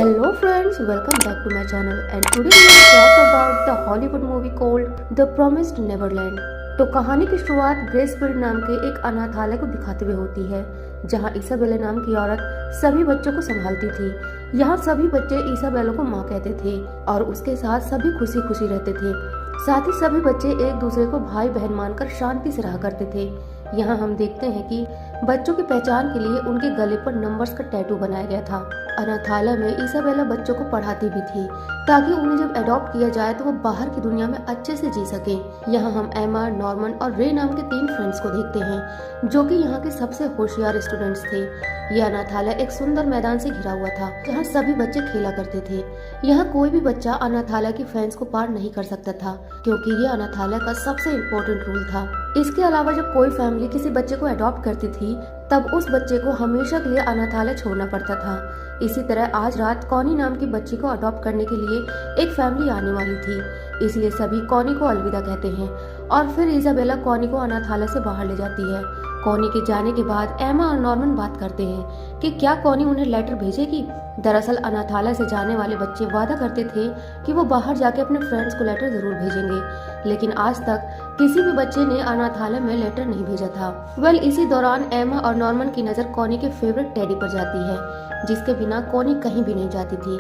Hello friends, welcome back to my channel and today we will talk about the Hollywood movie called The Promised Neverland। तो कहानी की शुरुआत ग्रेसफील्ड नाम के एक अनाथालय को दिखाते हुए होती है, जहां इसाबेला नाम की औरत सभी बच्चों को संभालती थी। यहाँ सभी बच्चे इसाबेला को माँ कहते थे और उसके साथ सभी खुशी खुशी रहते थे। साथ ही सभी बच्चे एक दूसरे को भाई बहन मानकर शांति से रहा करते थे। यहाँ हम देखते हैं कि बच्चों की पहचान के लिए उनके गले पर नंबर्स का टैटू बनाया गया था। अनाथालय में इसाबेला बच्चों को पढ़ाती भी थी ताकि उन्हें जब अडॉप्ट किया जाए तो वो बाहर की दुनिया में अच्छे से जी सके। यहाँ हम एमा, नॉर्मन और रे नाम के 3 फ्रेंड्स को देखते हैं जो कि यहाँ के सबसे होशियार स्टूडेंट्स थे। यह अनाथालय एक सुंदर मैदान से घिरा हुआ था जहाँ सभी बच्चे खेला करते थे। यहाँ कोई भी बच्चा अनाथालय की फेंस को पार नहीं कर सकता था क्योंकि यह अनाथालय का सबसे इम्पोर्टेंट रूल था। इसके अलावा जब कोई फैमिली किसी बच्चे को अडॉप्ट करती थी तब उस बच्चे को हमेशा के लिए अनाथालय छोड़ना पड़ता था। इसी तरह आज रात कॉनी नाम की बच्ची को अडॉप्ट करने के लिए एक फैमिली आने वाली थी, इसलिए सभी कॉनी को अलविदा कहते हैं और फिर इसाबेला कॉनी को अनाथालय से बाहर ले जाती है। कॉनी के जाने के बाद एमा और नॉर्मन बात करते हैं कि क्या कॉनी उन्हें लेटर भेजेगी। दरअसल अनाथालय से जाने वाले बच्चे वादा करते थे कि वो बाहर जाके अपने फ्रेंड्स को लेटर जरूर भेजेंगे, लेकिन आज तक किसी भी बच्चे ने अनाथालय में लेटर नहीं भेजा था। इसी दौरान एमा और नॉर्मन की नजर कॉनी के फेवरेट टेडी पर जाती है, जिसके बिना कॉनी कहीं भी नहीं जाती थी,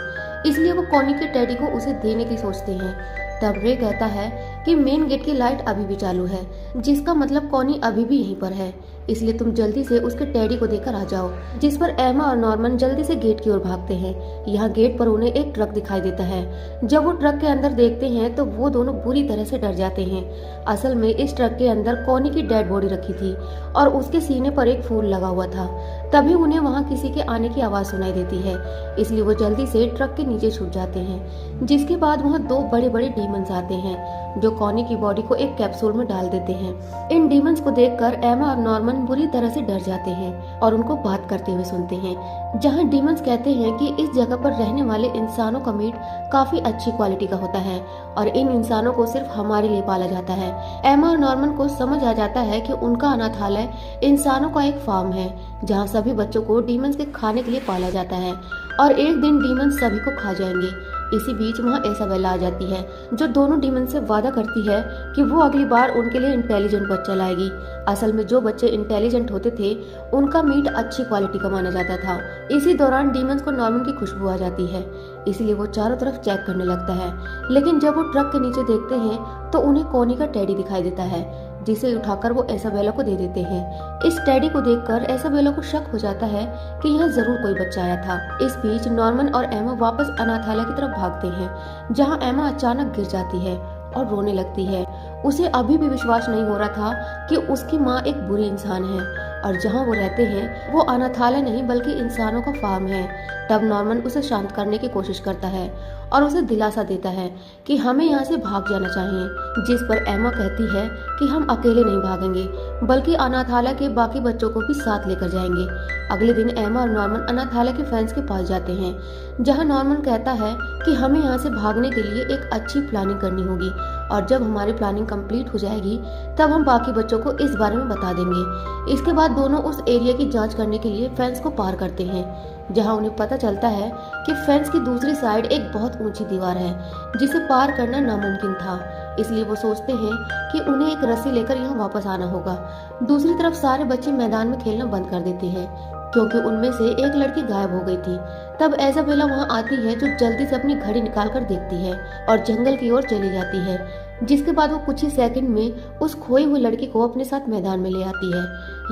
इसलिए वो कॉनी के टेडी को उसे देने की सोचते हैं। तब रे कहता है कि मेन गेट की लाइट अभी भी चालू है, जिसका मतलब कॉनी अभी भी यहीं पर है, इसलिए तुम जल्दी से उसके टेडी को देकर आ जाओ। जिस पर एमा और नॉर्मन जल्दी से गेट की ओर भागते हैं। यहाँ गेट पर उन्हें एक ट्रक दिखाई देता है। जब वो ट्रक के अंदर देखते हैं तो वो दोनों बुरी तरह से डर जाते हैं। असल में इस ट्रक के अंदर कॉनी की डेड बॉडी रखी थी और उसके सीने पर एक फूल लगा हुआ था। तभी उन्हें वहाँ किसी के आने की आवाज सुनाई देती है, इसलिए वो जल्दी से ट्रक के नीचे छुप जाते हैं। जिसके बाद वहाँ 2 बड़े बड़े डीमंस आते हैं जो कॉनी की बॉडी को एक कैप्सूल में डाल देते हैं। इन डीमंस को देखकर एमा और नॉर्मन बुरी तरह से डर जाते हैं और उनको बात करते हुए सुनते हैं, जहाँ डीमंस कहते हैं कि इस जगह पर रहने वाले इंसानों का मीट काफी अच्छी क्वालिटी का होता है और इन इंसानों को सिर्फ हमारे लिए पाला जाता है। एमा और नॉर्मन को समझ आ जाता है कि उनका अनाथालय इंसानों का एक फार्म है जहाँ सभी बच्चों को डीमंस के खाने के लिए पाला जाता है और एक दिन डीमंस सभी को खा जाएंगे। इसी बीच वहाँ इसाबेला आ जाती है जो दोनों डीमन से वादा करती है कि वो अगली बार उनके लिए इंटेलिजेंट बच्चा लाएगी। असल में जो बच्चे इंटेलिजेंट होते थे उनका मीट अच्छी क्वालिटी का माना जाता था। इसी दौरान डीमंस को नॉर्मन की खुशबू आ जाती है, इसलिए वो चारों तरफ चेक करने लगता है, लेकिन जब वो ट्रक के नीचे देखते हैं तो उन्हें कॉनी का टेडी दिखाई देता है, जिसे उठाकर वो इसाबेला को दे देते हैं। इस टेडी को देखकर इसाबेला को शक हो जाता है कि यहाँ जरूर कोई बच्चा आया था। इस बीच नॉर्मन और एमा वापस अनाथालय की तरफ भागते हैं, जहाँ एमा अचानक गिर जाती है और रोने लगती है। उसे अभी भी विश्वास नहीं हो रहा था कि उसकी माँ एक बुरी इंसान है और जहाँ वो रहते हैं वो अनाथालय नहीं बल्कि इंसानों का फार्म है। तब नॉर्मन उसे शांत करने की कोशिश करता है और उसे दिलासा देता है कि हमें यहाँ से भाग जाना चाहिए, जिस पर एमा कहती है कि हम अकेले नहीं भागेंगे बल्कि अनाथालय के बाकी बच्चों को भी साथ लेकर जाएंगे। अगले दिन एमा और नॉर्मन अनाथालय के फेंस के पास जाते हैं, जहाँ नॉर्मन कहता है कि हमें यहाँ से भागने के लिए एक अच्छी प्लानिंग करनी होगी और जब हमारी प्लानिंग कंप्लीट हो जाएगी तब हम बाकी बच्चों को इस बारे में बता देंगे। इसके बाद दोनों उस एरिया की जांच करने के लिए फेंस को पार करते हैं, जहां उन्हें पता चलता है कि फेंस की दूसरी साइड एक बहुत ऊंची दीवार है जिसे पार करना नामुमकिन था, इसलिए वो सोचते हैं कि उन्हें एक रस्सी लेकर यहाँ वापस आना होगा। दूसरी तरफ सारे बच्चे मैदान में खेलना बंद कर देते हैं क्योंकि उनमें से एक लड़की गायब हो गई थी। तब इसाबेला वहाँ आती है जो जल्दी से अपनी घड़ी निकाल कर देखती है और जंगल की ओर चली जाती है, जिसके बाद वो कुछ ही सेकंड में उस खोई हुई लड़की को अपने साथ मैदान में ले आती है।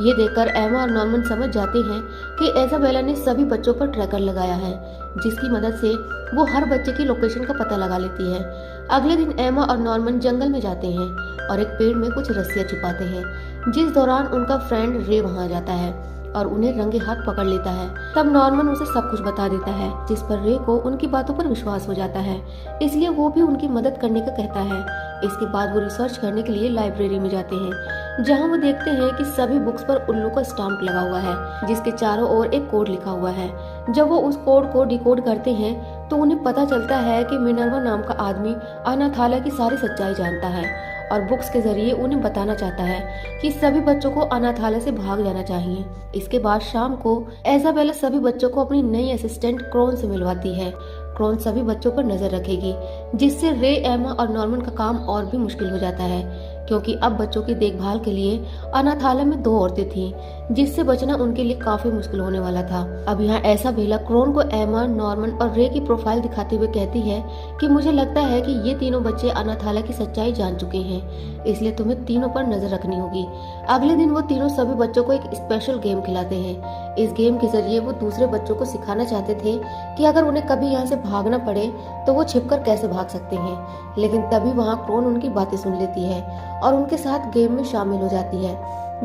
ये देखकर एमा और नॉर्मन समझ जाते हैं कि इसाबेला ने सभी बच्चों पर ट्रैकर लगाया है, जिसकी मदद से वो हर बच्चे की लोकेशन का पता लगा लेती है। अगले दिन एमा और नॉर्मन जंगल में जाते हैं और एक पेड़ में कुछ रस्सियां छुपाते हैं, जिस दौरान उनका फ्रेंड रे वहाँ जाता है और उन्हें रंगे हाथ पकड़ लेता है। तब नॉर्मन उसे सब कुछ बता देता है, जिस पर रे को उनकी बातों पर विश्वास हो जाता है, इसलिए वो भी उनकी मदद करने का कहता है। इसके बाद वो रिसर्च करने के लिए लाइब्रेरी में जाते हैं, जहाँ वो देखते हैं कि सभी बुक्स पर उल्लू का स्टाम्प लगा हुआ है, जिसके चारों ओर एक कोड लिखा हुआ है। जब वो उस कोड को डिकोड करते हैं तो उन्हें पता चलता है कि मिनर्वा नाम का आदमी अनाथालय की सारी सच्चाई जानता है और बुक्स के जरिए उन्हें बताना चाहता है कि सभी बच्चों को अनाथालय से भाग जाना चाहिए। इसके बाद शाम को इज़ाबेला सभी बच्चों को अपनी नई असिस्टेंट क्रोन से मिलवाती है। क्रोन सभी बच्चों पर नजर रखेगी, जिससे रे, एमा और नॉर्मन का काम और भी मुश्किल हो जाता है, क्योंकि अब बच्चों की देखभाल के लिए अनाथालय में 2 औरतें थीं, जिससे बचना उनके लिए काफी मुश्किल होने वाला था। अब यहाँ इज़ाबेला क्रोन को एमा, नॉर्मन और रे की प्रोफाइल दिखाते हुए कहती है कि मुझे लगता है कि ये तीनों बच्चे अनाथालय की सच्चाई जान चुके हैं, इसलिए तुम्हें तीनों पर नजर रखनी होगी। अगले दिन वो तीनों सभी बच्चों को एक स्पेशल गेम खिलाते हैं। इस गेम के जरिए वो दूसरे बच्चों को सिखाना चाहते थे कि अगर उन्हें कभी यहाँ से भागना पड़े तो वो छिपकर कैसे भाग सकते हैं। लेकिन तभी वहाँ क्रोन उनकी बातें सुन लेती है और उनके साथ गेम में शामिल हो जाती है,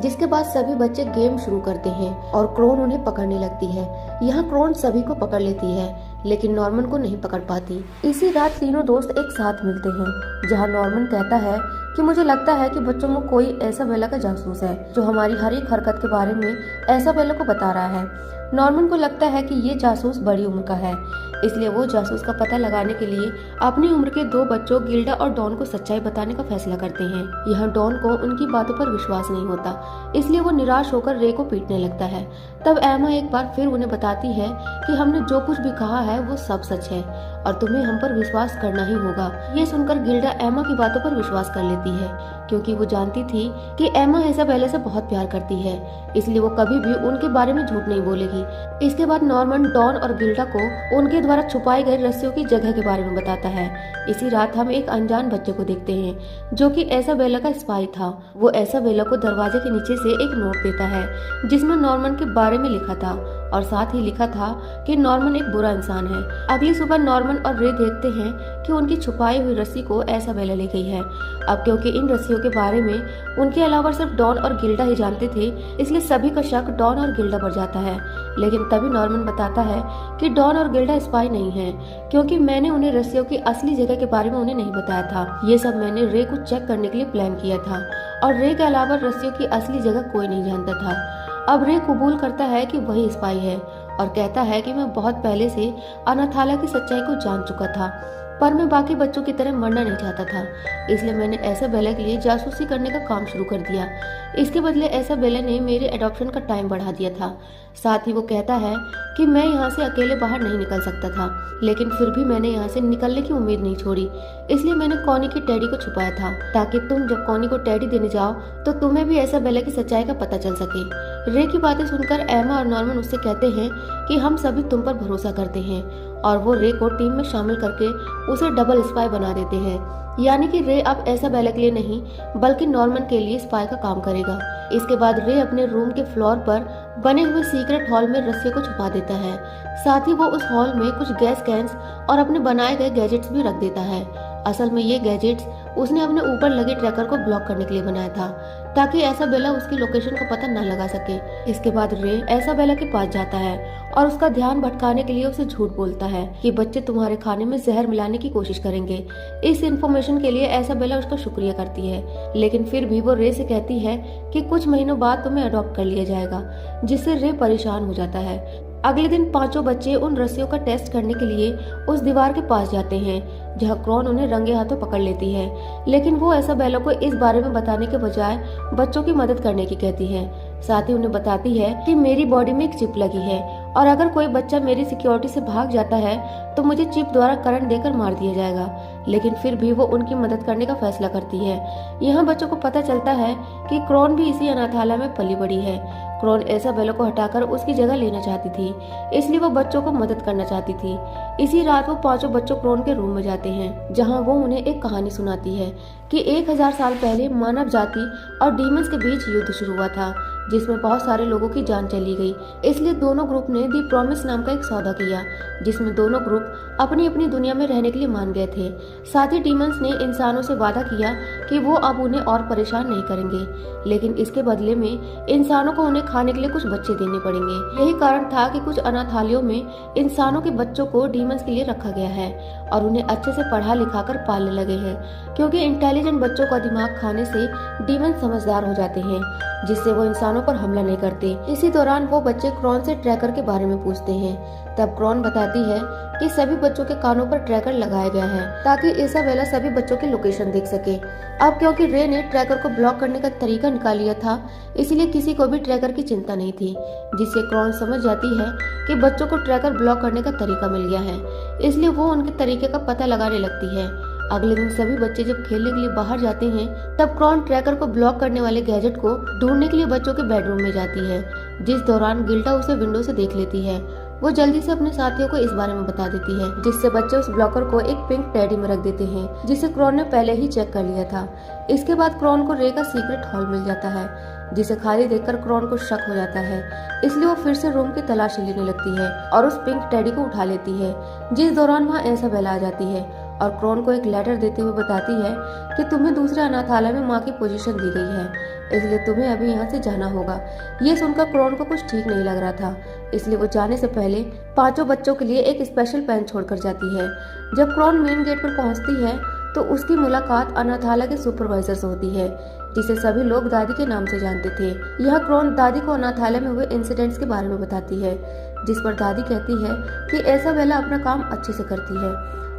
जिसके बाद सभी बच्चे गेम शुरू करते हैं और क्रोन उन्हें पकड़ने लगती है। यहाँ क्रोन सभी को पकड़ लेती है, लेकिन नॉर्मन को नहीं पकड़ पाती। इसी रात तीनों दोस्त एक साथ मिलते हैं, जहाँ नॉर्मन कहता है कि मुझे लगता है कि बच्चों में कोई इज़ाबेला का जासूस है, जो हमारी हर एक हरकत के बारे में इज़ाबेला को बता रहा है। नॉर्मन को लगता है कि ये जासूस बड़ी उम्र का है, इसलिए वो जासूस का पता लगाने के लिए अपनी उम्र के 2 बच्चों गिल्डा और डॉन को सच्चाई बताने का फैसला करते हैं। यहाँ डॉन को उनकी बातों पर विश्वास नहीं होता, इसलिए वो निराश होकर रे को पीटने लगता है। तब एमा एक बार फिर उन्हें बताती है कि हमने जो कुछ भी कहा है वो सब सच है और तुम्हें हम पर विश्वास करना ही होगा। ये सुनकर गिल्डा एमा की बातों पर विश्वास कर लेती है, क्योंकि वो जानती थी कि एमा इज़ाबेला से बहुत प्यार करती है, इसलिए वो कभी भी उनके बारे में झूठ नहीं बोलेगी। इसके बाद नॉर्मन डॉन और गिल्डा को उनके द्वारा छुपाई गई रस्सियों की जगह के बारे में बताता है। इसी रात हम एक अनजान बच्चे को देखते हैं, जो कि इज़ाबेला का स्पाई था। वो इज़ाबेला को दरवाजे के नीचे से एक नोट देता है, जिसमें नॉर्मन के बारे में लिखा था और साथ ही लिखा था कि नॉर्मन एक बुरा इंसान है। अगली सुबह नॉर्मन और रे देखते हैं कि उनकी छुपाई हुई रस्सी को इज़ाबेला ले गई है। अब क्योंकि इन रस्सियों के बारे में उनके अलावा सिर्फ डॉन और गिल्डा ही जानते थे, इसलिए सभी का शक डॉन और गिल्डा पर जाता है। लेकिन तभी नॉर्मन बताता है कि डॉन और गिल्डा स्पाई नहीं है, क्योंकि मैंने उन्हें रस्सियों की असली जगह के बारे में उन्हें नहीं बताया था। ये सब मैंने रे को चेक करने के लिए प्लान किया था और रे के अलावा रस्सियों की असली जगह कोई नहीं जानता था। अब रे कबूल करता है कि वही स्पाई है और कहता है कि मैं बहुत पहले से अनाथालय की सच्चाई को जान चुका था, पर मैं बाकी बच्चों की तरह मरना नहीं चाहता था, इसलिए मैंने इज़ाबेला के लिए जासूसी करने का काम शुरू कर दिया। इसके बदले इज़ाबेला ने मेरे एडॉप्शन का टाइम बढ़ा दिया था। साथ ही वो कहता है कि मैं यहाँ से अकेले बाहर नहीं निकल सकता था, लेकिन फिर भी मैंने यहाँ से निकलने की उम्मीद नहीं छोड़ी, इसलिए मैंने कॉनी की टेडी को छुपाया था, ताकि तुम जब कॉनी को टेडी देने जाओ तो तुम्हें भी इज़ाबेला की सच्चाई का पता चल सके। रे की बातें सुनकर एमा और नॉर्मन उससे कहते हैं कि हम सभी तुम पर भरोसा करते हैं और वो रे को टीम में शामिल करके उसे डबल स्पाई बना देते हैं, यानी कि रे अब इज़ाबेला के लिए नहीं बल्कि नॉर्मन के लिए स्पाई का काम करेगा। इसके बाद रे अपने रूम के फ्लोर पर बने हुए सीक्रेट हॉल में रस्सी को छुपा देता है। साथ ही वो उस हॉल में कुछ गैस कैंस और अपने बनाए गए गैजेट्स भी रख देता है। असल में ये गैजेट्स उसने अपने ऊपर लगे ट्रैकर को ब्लॉक करने के लिए बनाया था, ताकि इज़ाबेला उसकी लोकेशन का पता न लगा सके। इसके बाद रे इज़ाबेला के पास जाता है और उसका ध्यान भटकाने के लिए उसे झूठ बोलता है कि बच्चे तुम्हारे खाने में जहर मिलाने की कोशिश करेंगे। इस इन्फॉर्मेशन के लिए इज़ाबेला उसका शुक्रिया करती है, लेकिन फिर भी वो रे से कहती है कि कुछ महीनों बाद तुम्हें अडॉप्ट कर लिया जाएगा, जिससे रे परेशान हो जाता है। अगले दिन 5 बच्चे उन रस्सियों का टेस्ट करने के लिए उस दीवार के पास जाते हैं, जहां क्रोन उन्हें रंगे हाथों पकड़ लेती है, लेकिन वो इज़ाबेला को इस बारे में बताने के बजाय बच्चों की मदद करने की कहती है। साथ ही उन्हें बताती है कि मेरी बॉडी में एक चिप लगी है और अगर कोई बच्चा मेरी सिक्योरिटी से भाग जाता है तो मुझे चिप द्वारा करंट देकर मार दिया जाएगा, लेकिन फिर भी वो उनकी मदद करने का फैसला करती है। यहाँ बच्चों को पता चलता है कि क्रोन भी इसी अनाथालय में पली बड़ी है। क्रोन इज़ाबेला को हटाकर उसकी जगह लेना चाहती थी, इसलिए वो बच्चों को मदद करना चाहती थी। इसी रात वो 5 बच्चों क्रोन के रूम में जाते हैं, जहाँ वो उन्हें एक कहानी सुनाती है कि 1000 साल पहले मानव जाति और डीमंस के बीच युद्ध शुरू हुआ था, जिसमें बहुत सारे लोगों की जान चली गई। इसलिए दोनों ग्रुप ने दी प्रॉमिस नाम का एक सौदा किया, जिसमें दोनों ग्रुप अपनी अपनी दुनिया में रहने के लिए मान गए थे। साथ ही डीमंस ने इंसानों से वादा किया कि वो अब उन्हें और परेशान नहीं करेंगे, लेकिन इसके बदले में इंसानों को उन्हें खाने के लिए कुछ बच्चे देने पड़ेंगे। यही कारण था कि कुछ अनाथालयों में इंसानों के बच्चों को डीमंस के लिए रखा गया है और उन्हें अच्छे से पढ़ा लिखा कर पालने लगे हैं, क्योंकि इंटेलिजेंट बच्चों का दिमाग खाने से डीमंस समझदार हो जाते हैं, जिससे वो इंसानों पर हमला नहीं करते। इसी दौरान वो बच्चे क्रोन से ट्रैकर के बारे में पूछते हैं, तब क्रॉन बताती है कि सभी बच्चों के कानों पर ट्रैकर लगाया गया है ताकि इसाबेला सभी बच्चों की लोकेशन देख सके। अब क्योंकि रे ने ट्रैकर को ब्लॉक करने का तरीका निकाल लिया था, इसलिए किसी को भी ट्रैकर की चिंता नहीं थी, जिससे क्रॉन समझ जाती है कि बच्चों को ट्रैकर ब्लॉक करने का तरीका मिल गया है, इसलिए वो उनके तरीके का पता लगाने लगती है। अगले दिन सभी बच्चे जब खेलने के लिए बाहर जाते हैं, तब क्रॉन ट्रैकर को ब्लॉक करने वाले गैजेट को ढूंढने के लिए बच्चों के बेडरूम में जाती है, जिस दौरान गिल्डा उसे विंडो से देख लेती है। वो जल्दी से अपने साथियों को इस बारे में बता देती है, जिससे बच्चे उस ब्लॉकर को एक पिंक टेडी में रख देते हैं, जिसे क्रॉन ने पहले ही चेक कर लिया था। इसके बाद क्रॉन को रे का सीक्रेट हॉल मिल जाता है, जिसे खाली देखकर क्रॉन को शक हो जाता है, इसलिए वो फिर से रूम की तलाशी लेने लगती है और उस पिंक टेडी को उठा लेती है, जिस दौरान वहाँ इसाबेला आ जाती है और क्रॉन को एक लेटर देते हुए बताती है कि तुम्हें दूसरे अनाथालय में माँ की पोजीशन दी गई है, इसलिए तुम्हें अभी यहाँ से जाना होगा। ये सुनकर क्रॉन को कुछ ठीक नहीं लग रहा था, इसलिए वो जाने से पहले 5 बच्चों के लिए एक स्पेशल पेन छोड़कर जाती है। जब क्रॉन मेन गेट पर पहुँचती है तो उसकी मुलाकात अनाथालय के सुपरवाइजर से होती है, जिसे सभी लोग दादी के नाम से जानते थे। यह क्रॉन दादी को अनाथालय में हुए इंसिडेंट्स के बारे में बताती है, जिस पर दादी कहती है कि इसाबेला अपना काम अच्छे से करती है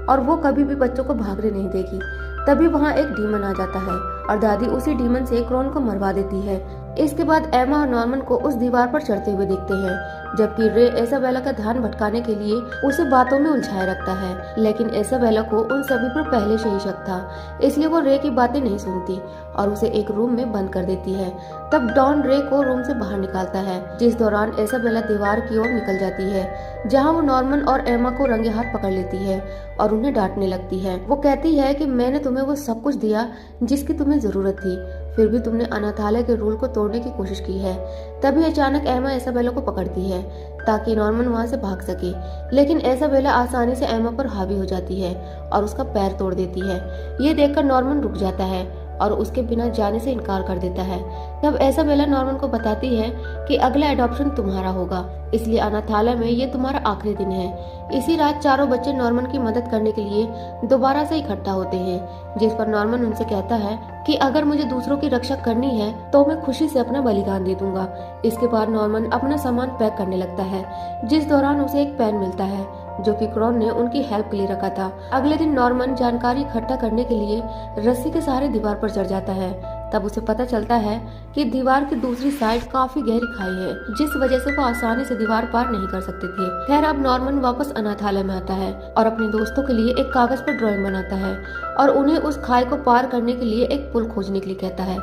और वो कभी भी बच्चों को भागने नहीं देगी। तभी वहाँ एक डीमन आ जाता है और दादी उसी डीमन से क्रॉन को मरवा देती है। इसके बाद एमा और नॉर्मन को उस दीवार पर चढ़ते हुए देखते हैं, जबकि रे इसाबेला का ध्यान भटकाने के लिए उसे बातों में उलझाए रखता है, लेकिन इसाबेला को उन सभी पर पहले से ही शक था, इसलिए वो रे की बातें नहीं सुनती और उसे एक रूम में बंद कर देती है। तब डॉन रे को रूम से बाहर निकालता है, जिस दौरान इसाबेला दीवार की ओर निकल जाती है, जहाँ वो नॉर्मन और एमा को रंगे हाथ पकड़ लेती है और उन्हें डांटने लगती है। वो कहती है कि मैंने तुम्हें वो सब कुछ दिया जिसकी तुम्हें जरूरत थी, फिर भी तुमने अनाथालय के रूल को तोड़ने की कोशिश की है। तभी अचानक एमा इसाबेला को पकड़ती है ताकि नॉर्मन वहां से भाग सके, लेकिन इसाबेला आसानी से एमा पर हावी हो जाती है और उसका पैर तोड़ देती है। ये देखकर नॉर्मन रुक जाता है और उसके बिना जाने से इनकार कर देता है। तब इसाबेला नॉर्मन को बताती है कि अगला एडॉप्शन तुम्हारा होगा, इसलिए अनाथालय में ये तुम्हारा आखिरी दिन है। इसी रात चारों बच्चे नॉर्मन की मदद करने के लिए दोबारा से इकट्ठा होते हैं, जिस पर नॉर्मन उनसे कहता है कि अगर मुझे दूसरों की रक्षा करनी है तो मैं खुशी से अपना बलिदान दे दूंगा। इसके बाद नॉर्मन अपना सामान पैक करने लगता है, जिस दौरान उसे एक पेन मिलता है जो कि क्रॉन ने उनकी हेल्प के लिए रखा था। अगले दिन नॉर्मन जानकारी इकट्ठा करने के लिए रस्सी के सहारे दीवार पर चढ़ जाता है। तब उसे पता चलता है कि दीवार की दूसरी साइड काफी गहरी खाई है, जिस वजह से वो आसानी से दीवार पार नहीं कर सकते थे। खैर, अब नॉर्मन वापस अनाथालय में आता है और अपने दोस्तों के लिए एक कागज पर ड्राइंग बनाता है और उन्हें उस खाई को पार करने के लिए एक पुल खोजने के लिए कहता है।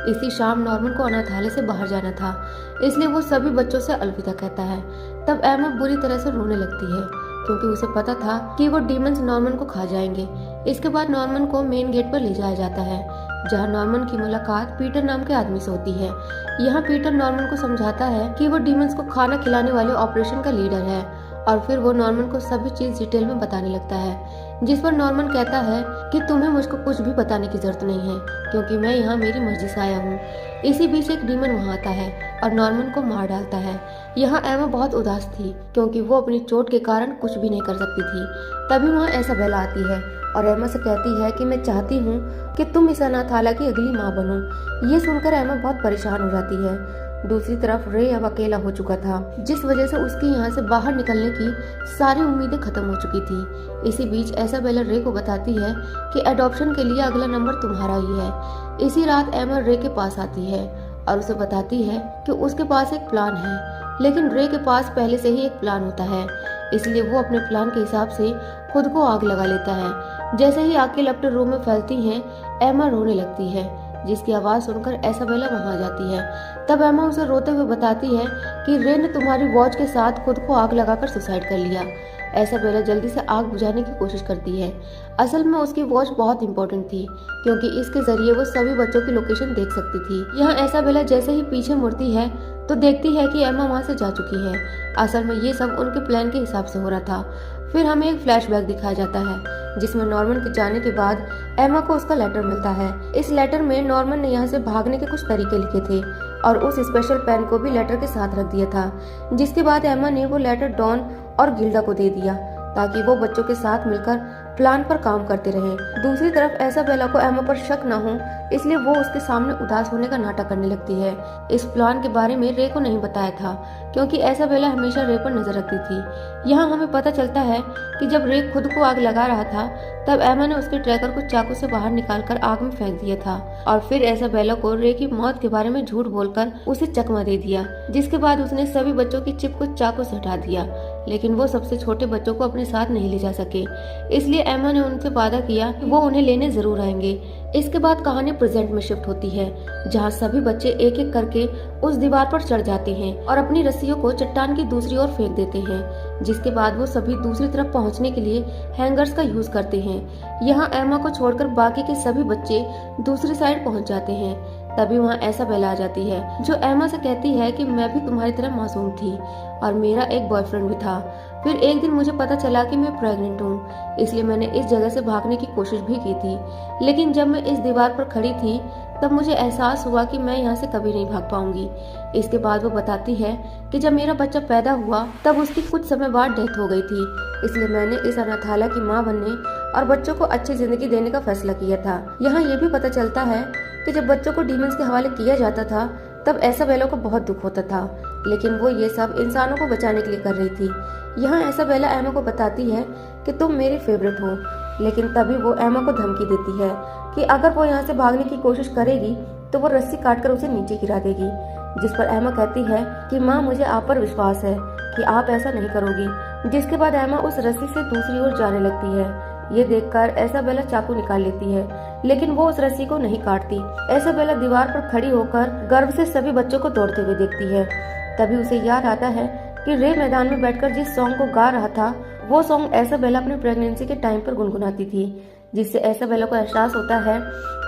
इसी शाम नॉर्मन को अनाथालय से बाहर जाना था, इसलिए वो सभी बच्चों से अलविदा कहता है। तब एमा बुरी तरह से रोने लगती है, क्योंकि उसे पता था कि वो डीमंस नॉर्मन को खा जाएंगे। इसके बाद नॉर्मन को मेन गेट पर ले जाया जाता है, जहां नॉर्मन की मुलाकात पीटर नाम के आदमी से होती है। यहाँ पीटर नॉर्मन को समझाता है कि वो डीमंस को खाना खिलाने वाले ऑपरेशन का लीडर है और फिर वो नॉर्मन को सभी चीज डिटेल में बताने लगता है, जिस पर नॉर्मन कहता है कि तुम्हें मुझको कुछ भी बताने की जरूरत नहीं है, क्योंकि मैं यहाँ मेरी मर्जी से आया हूँ। इसी बीच एक डीमन वहाँ आता है और नॉर्मन को मार डालता है। यहाँ एमा बहुत उदास थी, क्योंकि वो अपनी चोट के कारण कुछ भी नहीं कर सकती थी। तभी वहाँ इसाबेला आती है और एमा से कहती है कि मैं चाहती हूँ कि तुम इस अनाथालय की अगली माँ बनो। ये सुनकर एमा बहुत परेशान हो जाती है। दूसरी तरफ रे अब अकेला हो चुका था, जिस वजह से उसकी यहाँ से बाहर निकलने की सारी उम्मीदें खत्म हो चुकी थी। इसी बीच इसाबेला रे को बताती है कि एडॉप्शन के लिए अगला नंबर तुम्हारा ही है। इसी रात एमा रे के पास आती है और उसे बताती है कि उसके पास एक प्लान है, लेकिन रे के पास पहले से ही एक प्लान होता है, इसलिए वो अपने प्लान के हिसाब से खुद को आग लगा लेता है। जैसे ही आग की लपटें रूम में फैलती हैं, एमा रोने लगती है, जिसकी आवाज सुनकर इसाबेला वहां आ जाती है। तब एमा उसे रोते हुए बताती है कि रे ने तुम्हारी वॉच के साथ खुद को आग लगाकर सुसाइड कर लिया। इसाबेला जल्दी से आग बुझाने की कोशिश करती है। असल में उसकी वॉच बहुत इंपॉर्टेंट थी, क्योंकि इसके जरिए वो सभी बच्चों की लोकेशन देख सकती थी। यहाँ इसाबेला जैसे ही पीछे मुड़ती है तो देखती है कि एमा वहाँ से जा चुकी है। असल में ये सब उनके प्लान के हिसाब से हो रहा था। फिर हमें एक फ्लैशबैक दिखाया जाता है, जिसमें नॉर्मन के जाने के बाद एमा को उसका लेटर मिलता है। इस लेटर में नॉर्मन ने यहाँ से भागने के कुछ तरीके लिखे थे और उस स्पेशल पेन को भी लेटर के साथ रख दिया था, जिसके बाद एमा ने वो लेटर डॉन और गिल्डा को दे दिया ताकि वो बच्चों के साथ मिलकर प्लान पर काम करते रहे। दूसरी तरफ इसाबेला को एमा पर शक न हो, इसलिए वो उसके सामने उदास होने का नाटक करने लगती है। इस प्लान के बारे में रे को नहीं बताया था क्योंकि इसाबेला हमेशा रे पर नजर रखती थी। यहाँ हमें पता चलता है कि जब रे खुद को आग लगा रहा था तब एमा ने उसके ट्रैकर को चाकू से बाहर निकालकर आग में फेंक दिया था और फिर इसाबेला को रे की मौत के बारे में झूठ बोलकर उसे चकमा दे दिया, जिसके बाद उसने सभी बच्चों की चिप को चाकू से हटा दिया। लेकिन वो सबसे छोटे बच्चों को अपने साथ नहीं ले जा सके, इसलिए एमा ने उनसे वादा किया कि वो उन्हें लेने जरूर आएंगे। इसके बाद कहानी प्रेजेंट में शिफ्ट होती है जहाँ सभी बच्चे एक एक करके उस दीवार पर चढ़ जाते हैं और अपनी रस्सियों को चट्टान की दूसरी ओर फेंक देते हैं, जिसके बाद वो सभी दूसरी तरफ पहुंचने के लिए हैंगर्स का यूज करते हैं। यहाँ एमा को छोड़कर बाकी के सभी बच्चे दूसरी साइड पहुंच जाते हैं। तभी वहाँ इसाबेला आ जाती है जो एमा से कहती है कि मैं भी तुम्हारी तरह मासूम थी और मेरा एक बॉयफ्रेंड भी था। फिर एक दिन मुझे पता चला कि मैं प्रेग्नेंट हूँ, इसलिए मैंने इस जगह से भागने की कोशिश भी की थी, लेकिन जब मैं इस दीवार पर खड़ी थी तब मुझे एहसास हुआ कि मैं यहाँ से कभी नहीं भाग पाऊंगी। इसके बाद वो बताती है कि जब मेरा बच्चा पैदा हुआ तब उसकी कुछ समय बाद डेथ हो गई थी, इसलिए मैंने इस अनाथालय की माँ बनने और बच्चों को अच्छी जिंदगी देने का फैसला किया था। यहाँ ये भी पता चलता है कि जब बच्चों को डीमंस के हवाले किया जाता था तब इसाबेला को बहुत दुख होता था, लेकिन वो ये सब इंसानों को बचाने के लिए कर रही थी। यहाँ इसाबेला एमा को बताती है कि तुम मेरी फेवरेट हो, लेकिन तभी वो एमा को धमकी देती है कि अगर वो यहाँ से भागने की कोशिश करेगी तो वो रस्सी काटकर उसे नीचे गिरा देगी, जिस पर एमा कहती है कि माँ मुझे आप पर विश्वास है कि आप ऐसा नहीं करोगी। जिसके बाद एमा उस रस्सी से दूसरी ओर जाने लगती है। ये देखकर इसाबेला चाकू निकाल लेती है, लेकिन वो उस रस्सी को नहीं काटती। इसाबेला दीवार पर खड़ी होकर गर्व से सभी बच्चों को दौड़ते हुए देखती है। तभी उसे याद आता है कि रे मैदान में बैठकर जिस सॉन्ग को गा रहा था वो सॉन्ग इसाबेला अपनी प्रेगनेंसी के टाइम पर गुनगुनाती थी, जिससे इसाबेला को एहसास होता है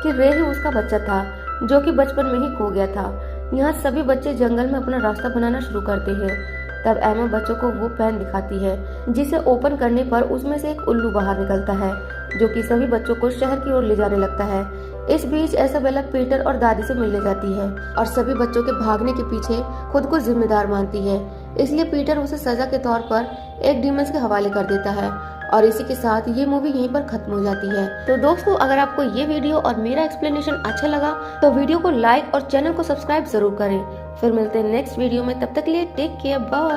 कि रे ही उसका बच्चा था जो कि बचपन में ही खो गया था। यहाँ सभी बच्चे जंगल में अपना रास्ता बनाना शुरू करते हैं। तब एमा बच्चों को वो पेन दिखाती है जिसे ओपन करने पर उसमें से एक उल्लू बाहर निकलता है जो कि सभी बच्चों को शहर की ओर ले जाने लगता है। इस बीच इसाबेला पीटर और दादी से मिलने जाती है और सभी बच्चों के भागने के पीछे खुद को जिम्मेदार मानती है, इसलिए पीटर उसे सजा के तौर पर एक डीमंस के हवाले कर देता है। और इसी के साथ ये मूवी यहीं पर खत्म हो जाती है। तो दोस्तों, अगर आपको ये वीडियो और मेरा एक्सप्लेनेशन अच्छा लगा तो वीडियो को लाइक और चैनल को सब्सक्राइब जरूर करें। फिर मिलते हैं नेक्स्ट वीडियो में, तब तक के लिए टेक केयर, बाय।